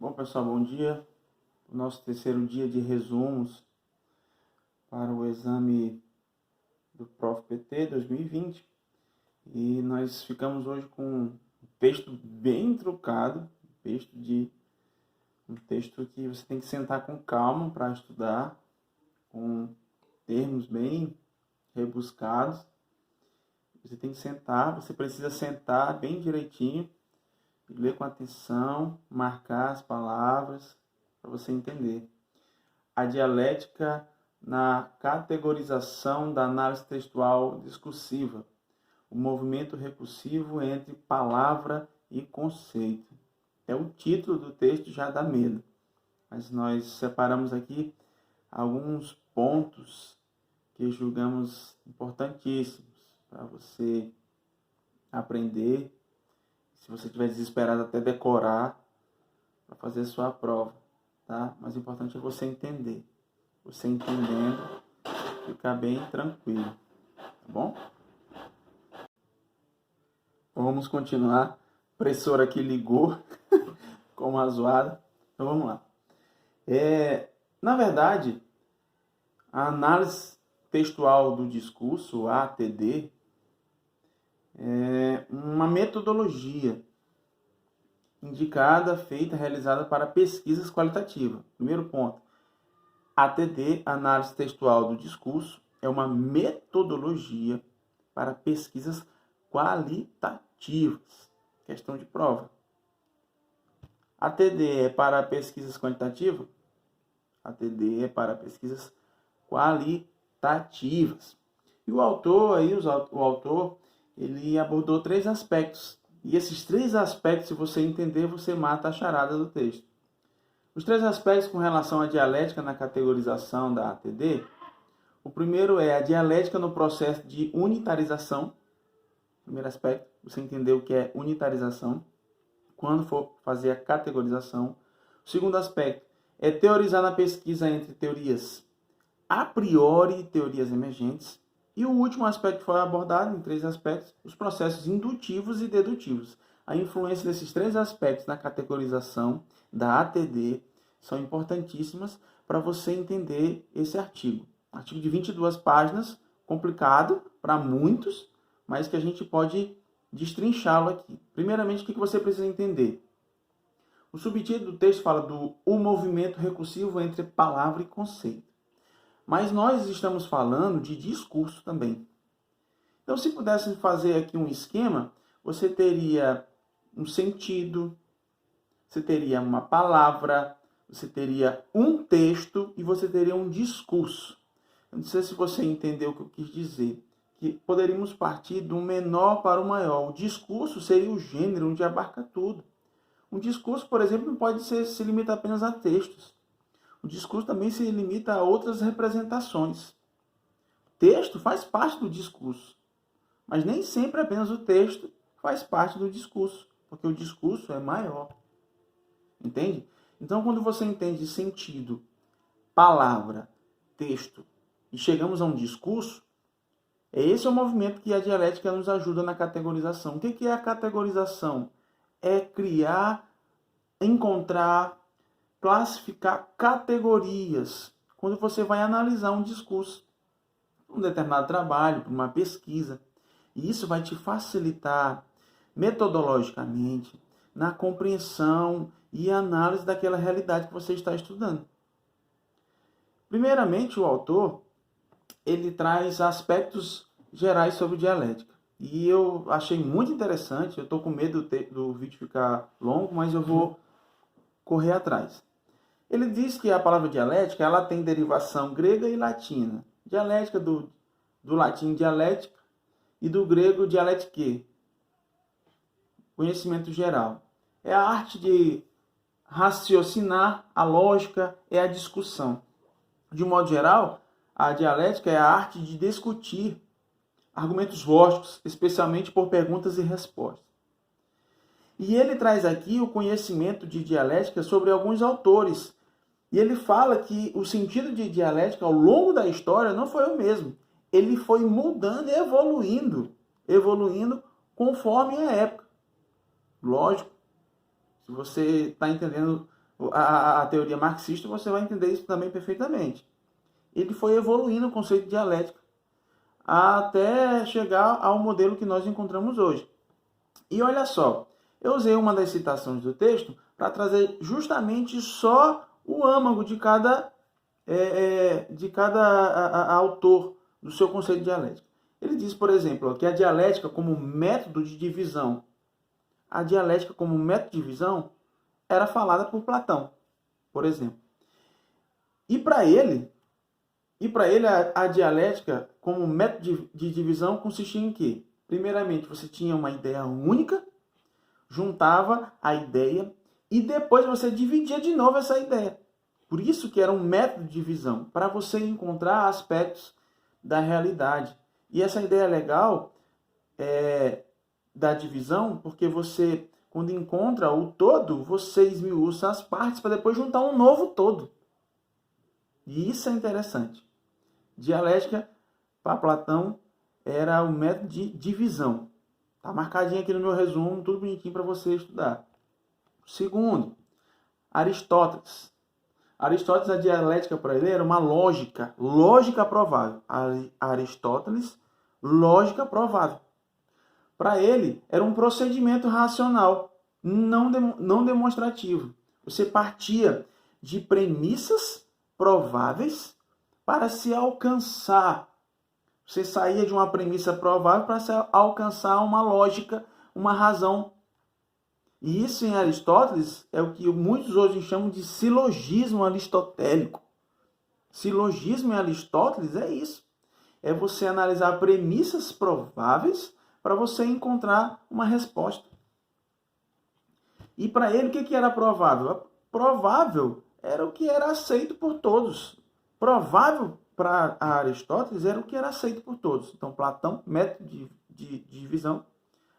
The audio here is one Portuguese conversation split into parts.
Bom, pessoal, bom dia. O nosso terceiro dia de resumos para o exame do ProfPT 2020. E nós ficamos hoje com um texto bem truncado, um texto que você tem que sentar com calma para estudar, com termos bem rebuscados. Você tem que sentar, você precisa sentar bem direitinho, ler com atenção, marcar as palavras para você entender. A dialética na categorização da análise textual discursiva. O movimento recursivo entre palavra e conceito. É o título do texto, já dá medo. Mas nós separamos aqui alguns pontos que julgamos importantíssimos para você aprender. Se você estiver desesperado, até decorar para fazer a sua prova, tá? Mas o importante é você entender. Você entendendo, ficar bem tranquilo, tá bom? Então vamos continuar. O professor aqui ligou com uma zoada. Então vamos lá. Na verdade, a análise textual do discurso, a ATD, é uma metodologia indicada, feita, realizada para pesquisas qualitativas. Primeiro ponto, ATD, análise textual do discurso, é uma metodologia para pesquisas qualitativas. Questão de prova. ATD é para pesquisas quantitativas? ATD é para pesquisas qualitativas. E o autor, ele abordou 3 aspectos. E esses 3 aspectos, se você entender, você mata a charada do texto. Os 3 aspectos com relação à dialética na categorização da ATD. O primeiro é a dialética no processo de unitarização. Primeiro aspecto, você entender o que é unitarização quando for fazer a categorização. O segundo aspecto é teorizar na pesquisa entre teorias a priori e teorias emergentes. E o último aspecto foi abordado em 3 aspectos, os processos indutivos e dedutivos. A influência desses 3 aspectos na categorização da ATD são importantíssimas para você entender esse artigo. Artigo de 22 páginas, complicado para muitos, mas que a gente pode destrinchá-lo aqui. Primeiramente, o que você precisa entender? O subtítulo do texto fala do movimento recursivo entre palavra e conceito. Mas nós estamos falando de discurso também. Então, se pudesse fazer aqui um esquema, você teria um sentido, você teria uma palavra, você teria um texto e você teria um discurso. Eu não sei se você entendeu o que eu quis dizer. Que poderíamos partir do menor para o maior. O discurso seria o gênero onde abarca tudo. Um discurso, por exemplo, não pode se limitar apenas a textos. O discurso também se limita a outras representações. Texto faz parte do discurso, mas nem sempre apenas o texto faz parte do discurso, porque o discurso é maior. Entende? Então, quando você entende sentido, palavra, texto, e chegamos a um discurso, esse é o movimento que a dialética nos ajuda na categorização. O que é a categorização? É criar, encontrar, classificar categorias quando você vai analisar um discurso, um determinado trabalho, para uma pesquisa. E isso vai te facilitar metodologicamente na compreensão e análise daquela realidade que você está estudando. Primeiramente, o autor ele traz aspectos gerais sobre dialética. E eu achei muito interessante, eu estou com medo do vídeo ficar longo, mas eu vou correr atrás. Ele diz que a palavra dialética ela tem derivação grega e latina. Dialética do latim dialética e do grego dialetike. Conhecimento geral. É a arte de raciocinar, a lógica é a discussão. De um modo geral, a dialética é a arte de discutir argumentos lógicos, especialmente por perguntas e respostas. E ele traz aqui o conhecimento de dialética sobre alguns autores. E ele fala que o sentido de dialética ao longo da história não foi o mesmo. Ele foi mudando e evoluindo conforme a época. Lógico, se você está entendendo a teoria marxista, você vai entender isso também perfeitamente. Ele foi evoluindo o conceito de dialética até chegar ao modelo que nós encontramos hoje. E olha só, eu usei uma das citações do texto para trazer justamente só o âmago de cada autor do seu conceito de dialética. Ele diz, por exemplo, que a dialética como método de divisão, era falada por Platão, por exemplo. E para ele, a dialética como método de divisão consistia em quê? Primeiramente, você tinha uma ideia única, juntava a ideia e depois você dividia de novo essa ideia. Por isso que era um método de divisão, para você encontrar aspectos da realidade. E essa ideia legal da divisão, porque você, quando encontra o todo, você esmiuça as partes para depois juntar um novo todo. E isso é interessante. Dialética, para Platão, era o método de divisão. Está marcadinho aqui no meu resumo, tudo bonitinho para você estudar. Segundo, Aristóteles. Aristóteles, a dialética para ele era uma lógica provável. Aristóteles, lógica provável. Para ele, era um procedimento racional, não demonstrativo. Você partia de premissas prováveis para se alcançar. Você saía de uma premissa provável para se alcançar uma lógica, uma razão. E isso em Aristóteles é o que muitos hoje chamam de silogismo aristotélico. Silogismo em Aristóteles é isso. É você analisar premissas prováveis para você encontrar uma resposta. E para ele, o que era provável? Provável era o que era aceito por todos. Provável para Aristóteles era o que era aceito por todos. Então, Platão, método de divisão.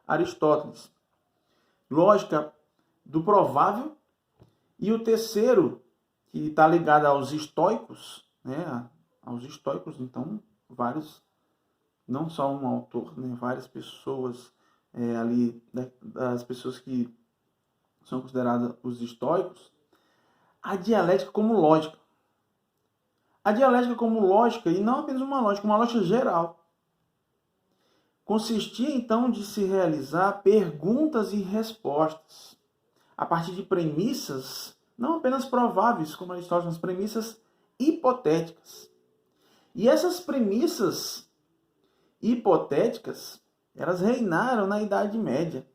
Aristóteles, lógica do provável. E o terceiro, que está ligado aos estoicos, né? Aos estoicos, então, vários, não só um autor, né? Várias pessoas ali, das pessoas que são consideradas os estoicos, a dialética como lógica. A dialética como lógica, e não apenas uma lógica geral. Consistia, então, de se realizar perguntas e respostas a partir de premissas, não apenas prováveis, como Aristóteles, mas premissas hipotéticas. E essas premissas hipotéticas, elas reinaram na Idade Média,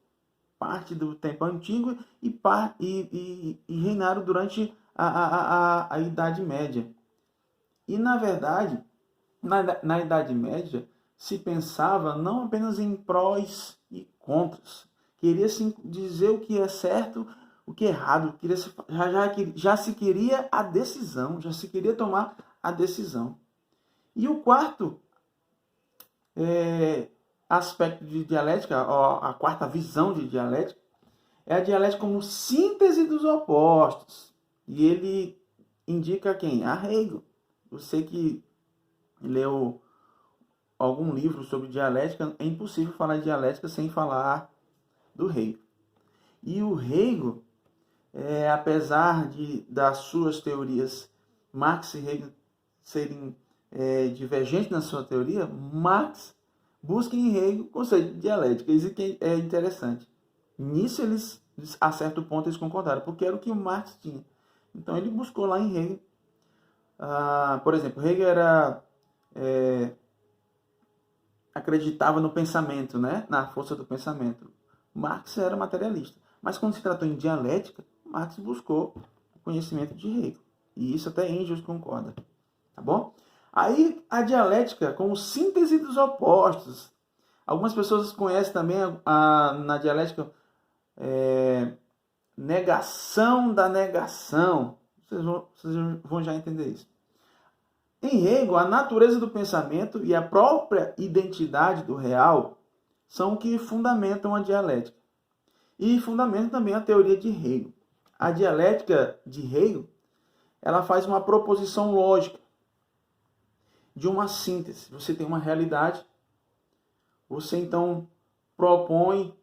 parte do tempo antigo e reinaram durante a Idade Média. E, na verdade, na Idade Média, se pensava não apenas em prós e contras. Queria-se dizer o que é certo, o que é errado. Já se queria a decisão, já se queria tomar a decisão. E o quarto aspecto de dialética, a quarta visão de dialética, é a dialética como síntese dos opostos. E ele indica quem? A Hegel. Você que leu algum livro sobre dialética, é impossível falar de dialética sem falar do Hegel. E o Hegel, apesar das suas teorias, Marx e Hegel serem divergentes na sua teoria, Marx busca em Hegel o conceito de dialética. Isso que é interessante. Nisso eles, a certo ponto, eles concordaram, porque era o que o Marx tinha. Então ele buscou lá em Hegel. Por exemplo, Hegel acreditava no pensamento, né? Na força do pensamento. Marx era materialista. Mas quando se tratou em dialética, Marx buscou o conhecimento de Hegel. E isso até Engels concorda. Tá bom? Aí a dialética como síntese dos opostos. Algumas pessoas conhecem também na dialética negação da negação. Vocês vão já entender isso. Em Hegel, a natureza do pensamento e a própria identidade do real são o que fundamentam a dialética. E fundamentam também a teoria de Hegel. A dialética de Hegel, ela faz uma proposição lógica de uma síntese. Você tem uma realidade, você então propõe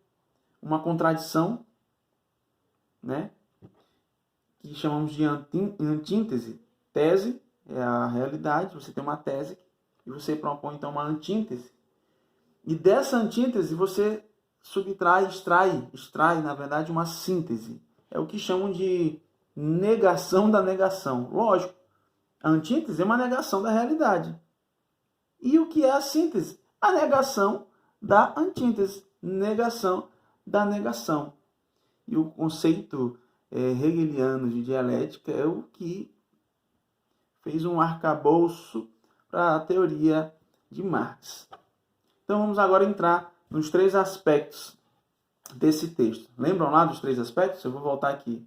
uma contradição, né? que chamamos de antítese. Tese é a realidade, você tem uma tese e você propõe então uma antítese. E dessa antítese você extrai, na verdade, uma síntese. É o que chamam de negação da negação. Lógico, a antítese é uma negação da realidade. E o que é a síntese? A negação da antítese, negação da negação. E o conceito hegeliano de dialética é o que fez um arcabouço para a teoria de Marx. Então vamos agora entrar nos 3 aspectos desse texto. Lembram lá dos 3 aspectos? Eu vou voltar aqui.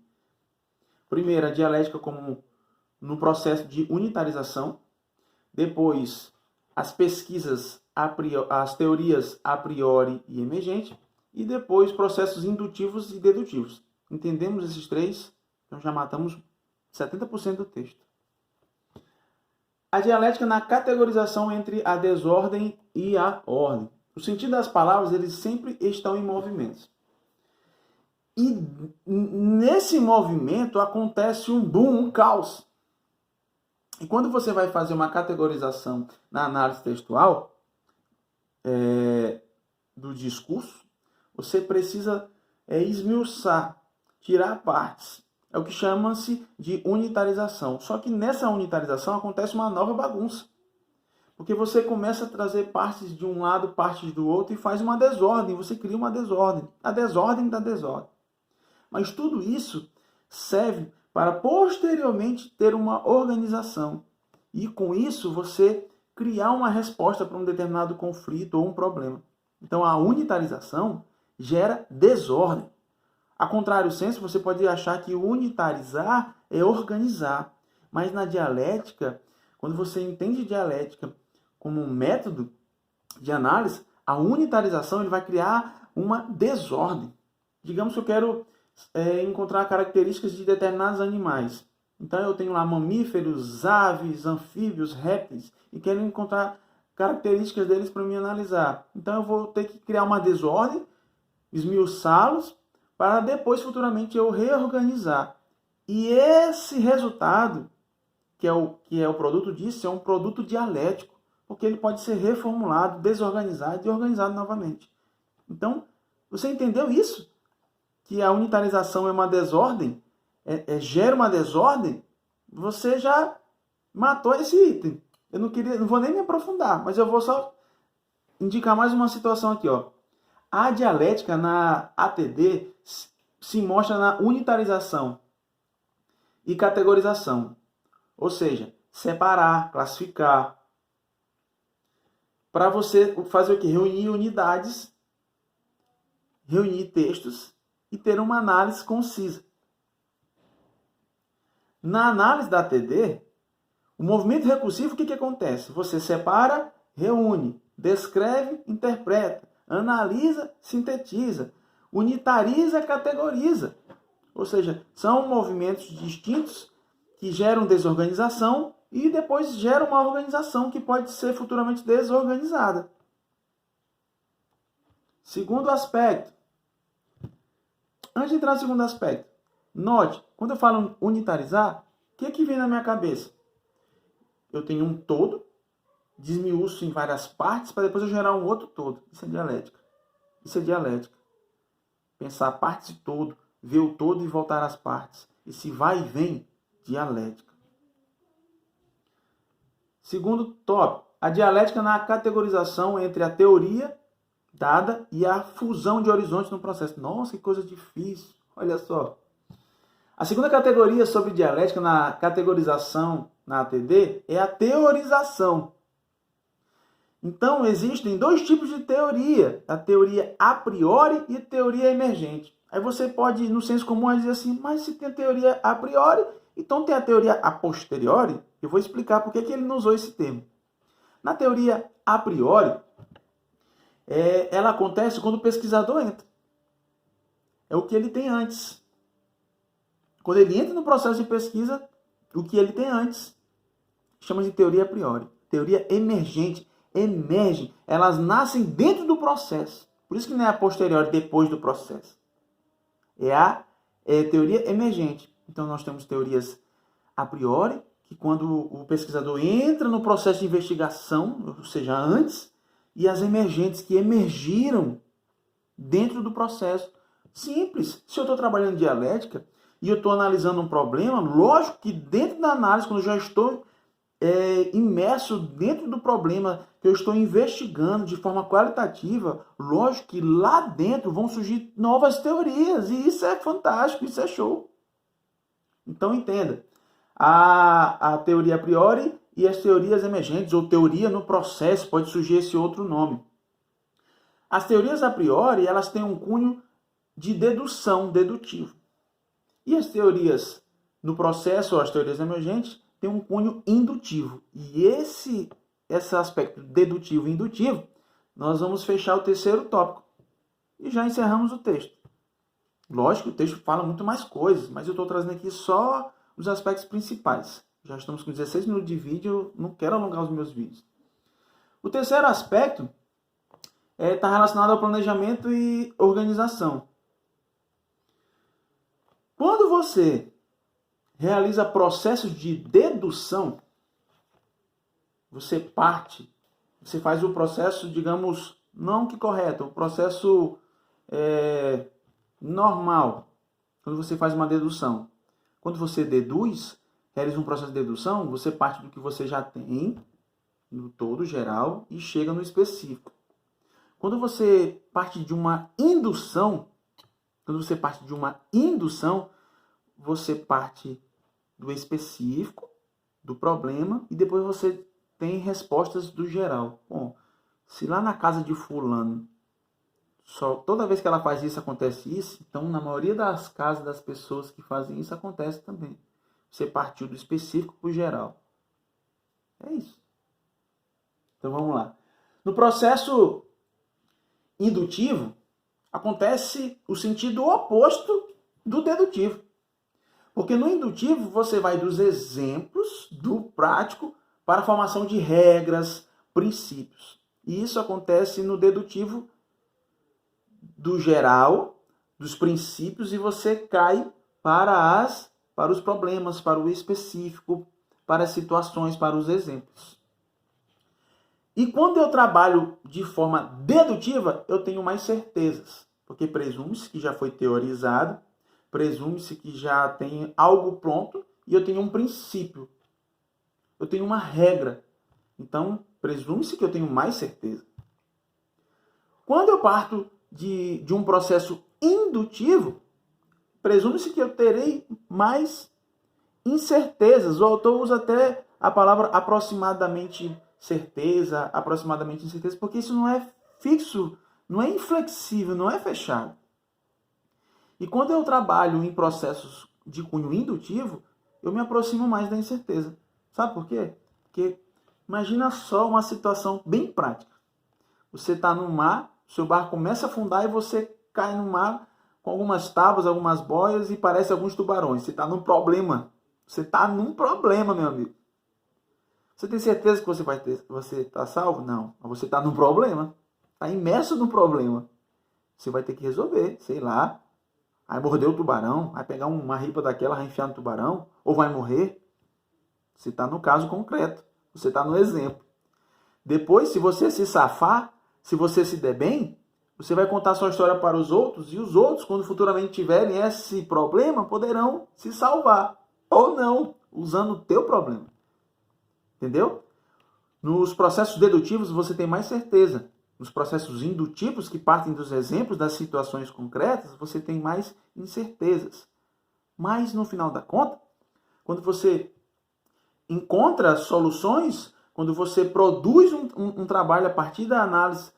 Primeiro, a dialética como no processo de unitarização. Depois, as pesquisas, as teorias a priori e emergente. E depois, processos indutivos e dedutivos. Entendemos esses 3? Então já matamos 70% do texto. A dialética na categorização entre a desordem e a ordem. O sentido das palavras, eles sempre estão em movimentos. E nesse movimento acontece um boom, um caos. E quando você vai fazer uma categorização na análise textual do discurso, você precisa esmiuçar, tirar partes. É o que chama-se de unitarização. Só que nessa unitarização acontece uma nova bagunça. Porque você começa a trazer partes de um lado, partes do outro e faz uma desordem. Você cria uma desordem. A desordem da desordem. Mas tudo isso serve para posteriormente ter uma organização. E com isso você criar uma resposta para um determinado conflito ou um problema. Então a unitarização gera desordem. A contrário senso, você pode achar que unitarizar é organizar. Mas na dialética, quando você entende dialética como um método de análise, a unitarização ele vai criar uma desordem. Digamos que eu quero encontrar características de determinados animais. Então eu tenho lá mamíferos, aves, anfíbios, répteis, e quero encontrar características deles para me analisar. Então eu vou ter que criar uma desordem, esmiuçá-los, para depois, futuramente, eu reorganizar. E esse resultado, que é o produto disso, é um produto dialético, porque ele pode ser reformulado, desorganizado e organizado novamente. Então, você entendeu isso? Que a unitarização é uma desordem, gera uma desordem, você já matou esse item. Eu não vou nem me aprofundar, mas eu vou só indicar mais uma situação aqui, ó. A dialética na ATD se mostra na unitarização e categorização. Ou seja, separar, classificar. Para você fazer o quê? Reunir unidades, reunir textos e ter uma análise concisa. Na análise da ATD, o movimento recursivo, o que acontece? Você separa, reúne, descreve, interpreta. Analisa, sintetiza, unitariza, categoriza. Ou seja, são movimentos distintos que geram desorganização e depois geram uma organização que pode ser futuramente desorganizada. Segundo aspecto. Antes de entrar no segundo aspecto, note, quando eu falo unitarizar, o que vem na minha cabeça? Eu tenho um todo, desmiuço em várias partes para depois eu gerar um outro todo. Isso é dialética. Isso é dialética. Pensar partes e todo, ver o todo e voltar às partes. Esse vai e vem, dialética. Segundo tópico, a dialética na categorização entre a teoria dada e a fusão de horizontes no processo. Nossa, que coisa difícil. Olha só. A segunda categoria sobre dialética na categorização na ATD é a teorização. Então, existem 2 tipos de teoria. A teoria a priori e a teoria emergente. Aí você pode, no senso comum, dizer assim, mas se tem a teoria a priori, então tem a teoria a posteriori. Eu vou explicar por que ele não usou esse termo. Na teoria a priori, ela acontece quando o pesquisador entra. É o que ele tem antes. Quando ele entra no processo de pesquisa, o que ele tem antes. Chama de teoria a priori. Teoria emergente. Emergem, elas nascem dentro do processo. Por isso que não é a posteriori, depois do processo. É a teoria emergente. Então nós temos teorias a priori, que quando o pesquisador entra no processo de investigação, ou seja, antes, e as emergentes que emergiram dentro do processo. Simples. Se eu estou trabalhando em dialética e eu estou analisando um problema, lógico que dentro da análise, quando eu já estou imerso dentro do problema, que eu estou investigando de forma qualitativa, lógico que lá dentro vão surgir novas teorias, e isso é fantástico, isso é show. Então entenda, a teoria a priori e as teorias emergentes, ou teoria no processo, pode surgir esse outro nome. As teorias a priori, elas têm um cunho de dedução, dedutivo. E as teorias no processo, ou as teorias emergentes, têm um cunho indutivo. E esse aspecto dedutivo e indutivo, nós vamos fechar o terceiro tópico. E já encerramos o texto. Lógico que o texto fala muito mais coisas, mas eu estou trazendo aqui só os aspectos principais. Já estamos com 16 minutos de vídeo, eu não quero alongar os meus vídeos. O terceiro aspecto está relacionado ao planejamento e organização. Quando você realiza processos de dedução, você faz o processo, digamos, não que correto, o processo normal, quando você faz uma dedução. Quando você deduz, realiza um processo de dedução, você parte do que você já tem, no todo geral, e chega no específico. Quando você parte de uma indução, você parte do específico, do problema, e depois você tem respostas do geral. Bom, se lá na casa de fulano, toda vez que ela faz isso, acontece isso, então na maioria das casas das pessoas que fazem isso, acontece também. Você partiu do específico para o geral. É isso. Então vamos lá. No processo indutivo, acontece o sentido oposto do dedutivo. Porque no indutivo você vai dos exemplos, do prático, para a formação de regras, princípios. E isso acontece no dedutivo do geral, dos princípios, e você cai para os problemas, para o específico, para as situações, para os exemplos. E quando eu trabalho de forma dedutiva, eu tenho mais certezas, porque presume-se que já foi teorizado, presume-se que já tem algo pronto e eu tenho um princípio, eu tenho uma regra. Então, presume-se que eu tenho mais certeza. Quando eu parto de um processo indutivo, presume-se que eu terei mais incertezas. O autor usa até a palavra aproximadamente certeza, aproximadamente incerteza, porque isso não é fixo, não é inflexível, não é fechado. E quando eu trabalho em processos de cunho indutivo, eu me aproximo mais da incerteza. Sabe por quê? Porque imagina só uma situação bem prática. Você está no mar, seu barco começa a afundar e você cai no mar com algumas tábuas, algumas boias e parece alguns tubarões. Você está num problema. Você está num problema, meu amigo. Você tem certeza que você está salvo? Não. Mas você está num problema. Está imerso no problema. Você vai ter que resolver, sei lá. Vai morder o tubarão, vai pegar uma ripa daquela, vai enfiar no tubarão, ou vai morrer. Você está no caso concreto. Você está no exemplo. Depois, se você se safar, se você se der bem, você vai contar sua história para os outros, e os outros, quando futuramente tiverem esse problema, poderão se salvar. Ou não, usando o teu problema. Entendeu? Nos processos dedutivos você tem mais certeza. Nos processos indutivos, que partem dos exemplos, das situações concretas, você tem mais incertezas. Mas, no final da conta, quando você encontra soluções, quando você produz um trabalho a partir da análise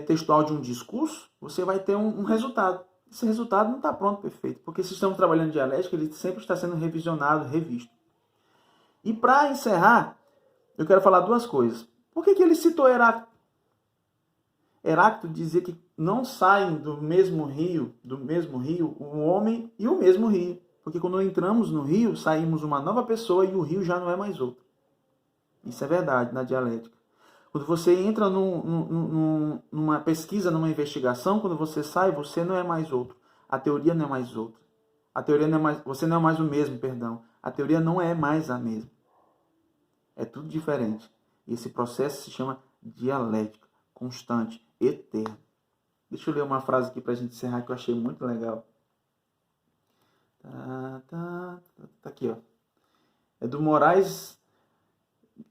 textual de um discurso, você vai ter um resultado. Esse resultado não está pronto, perfeito, porque se estamos trabalhando em dialética, ele sempre está sendo revisionado, revisto. E para encerrar, eu quero falar duas coisas. Por que ele citou Heráclito? Heráclito dizia que não saem do mesmo rio, o homem e o mesmo rio. Porque quando entramos no rio, saímos uma nova pessoa e o rio já não é mais outro. Isso é verdade na dialética. Quando você entra numa pesquisa, numa investigação, quando você sai, você não é mais outro. A teoria não é mais outra. A teoria não é mais, você não é mais o mesmo, perdão. A teoria não é mais a mesma. É tudo diferente. E esse processo se chama dialética, constante, eterna. Deixa eu ler uma frase aqui para a gente encerrar que eu achei muito legal. Tá aqui, ó. É do Moraes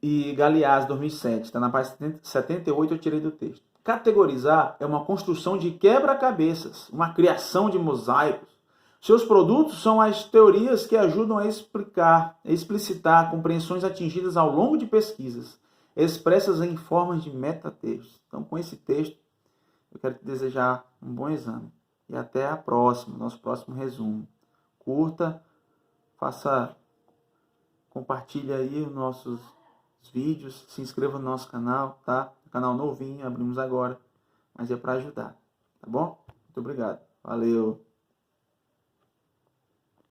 e Galeazzi, 2007. Está na página 78, eu tirei do texto. Categorizar é uma construção de quebra-cabeças, uma criação de mosaicos. Seus produtos são as teorias que ajudam a explicar, a explicitar compreensões atingidas ao longo de pesquisas, expressas em formas de metatextos. Então, com esse texto, eu quero te desejar um bom exame. E até a próxima, nosso próximo resumo. Curta, compartilhe aí os nossos vídeos, se inscreva no nosso canal, tá? Canal novinho, abrimos agora, mas é para ajudar, tá bom? Muito obrigado. Valeu!